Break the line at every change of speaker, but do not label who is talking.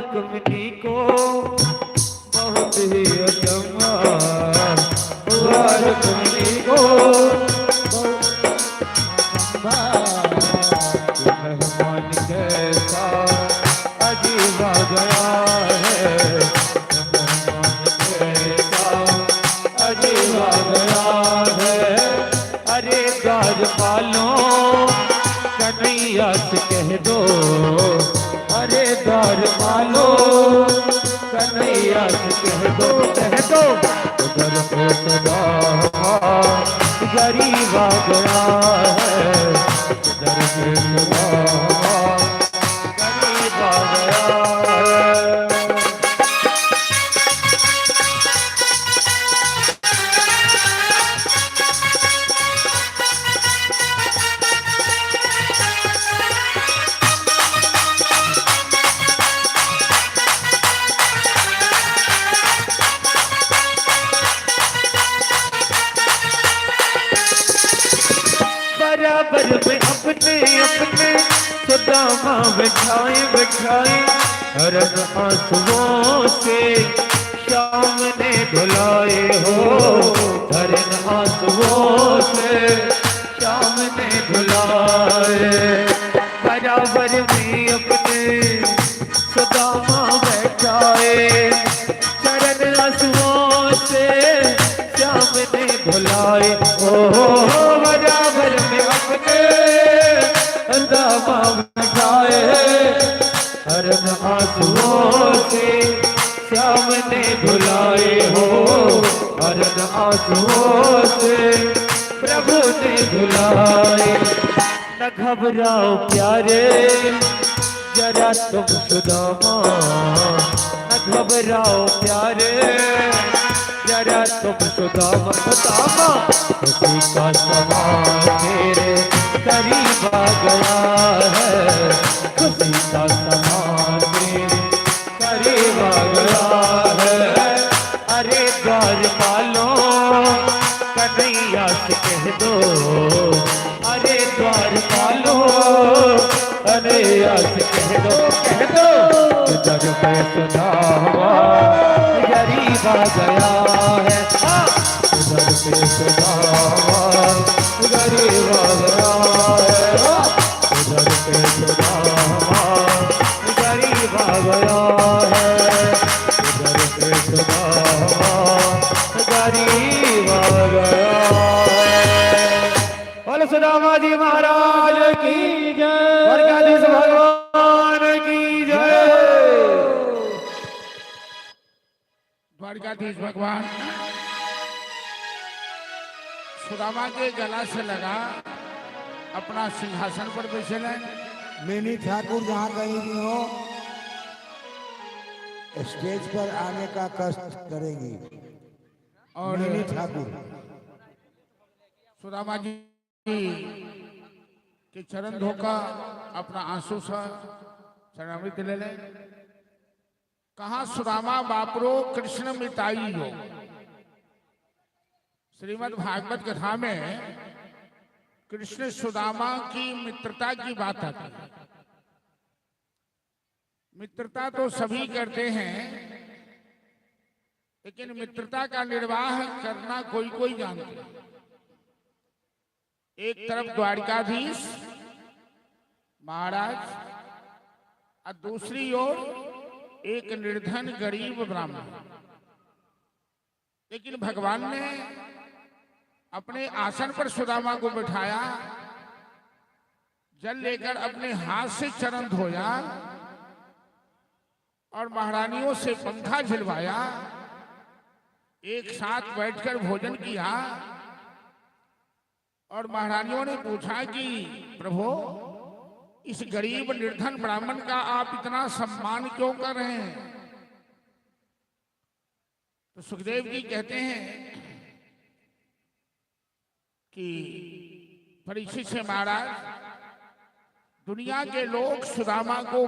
रुक्मिणी को बहुत ही अचंभा हुआ, रुक्मिणी को मेहमान कैसा अजीब आ गया है, मेहमान कैसा अजीब आ गया है। अरे द्वारपालों कन्हैया से कह दो, अरे द्वारपालों कन्हैया से कह दो, कह दो उधर पे सदा गरीब आ गया है, उधर पे सदा गरीब आ गया है। बराबर में अपने अपने सुदामा बिठाए बिठाए, हरन आंसुओं से श्याम ने धुलाए हो, हरन आंसुओं से श्याम ने धुलाए। बराबर में अपने सुदामा बैठाए, चरण आंसुओं से श्याम ने धुलाए हो, बराबर में अपने सुदामा बैठाए, हरन आंसुओं से श्याम ने धुलाए हो, हरन आंसुओं से प्रभु ने धुलाए। न घबराओ प्यारे जरा तुम सुदामा, न घबराओ प्यारे जरा तुम सुदामा, सुदामा खुशी का समा मेरे करीब आ गया है, खुशी का समा मेरे करीब आ गया है। अरे द्वारपालों कन्हैया से कह दो, अरे द्वारपालों कन्हैया से कह दो, कह दो इधर पे सुदामा गरीब आ गया है, इधर पे सुदामा गरीब आ गया है, इधर पे सुदामा गरीब आ गया है, इधर पे सुदामा गरीब आ गया है। बोलो सुदामा जी महाराज की जय, द्वारकाधीश भगवान की जय।
द्वारकाधीश भगवान सुदामा के गला से लगा अपना सिंहासन पर बैठे हैं।
मिनी ठाकुर जहाँ कहीं भी हो स्टेज पर आने का कष्ट करेंगी।
और
मिनी ठाकुर
सुदामा जी के चरण धोकर अपना आंसू से चरणामृत ले लें। कहा सुदामा बापरो कृष्ण मिताई हो। श्रीमद् भागवत कथा में कृष्ण सुदामा की मित्रता की बात आती है। मित्रता तो सभी करते हैं, लेकिन मित्रता का निर्वाह करना कोई कोई जानते हैं। एक तरफ द्वारकाधीश महाराज और दूसरी ओर एक निर्धन गरीब ब्राह्मण। लेकिन भगवान ने अपने आसन पर सुदामा को बिठाया, जल लेकर अपने हाथ से चरण धोया और महारानियों से पंखा झिलवाया, एक साथ बैठकर भोजन किया। और महारानियों ने पूछा कि प्रभु, इस गरीब निर्धन ब्राह्मण का आप इतना सम्मान क्यों कर रहे हैं? तो सुखदेव जी कहते हैं कि परीक्षित से महाराज, दुनिया के लोग सुदामा को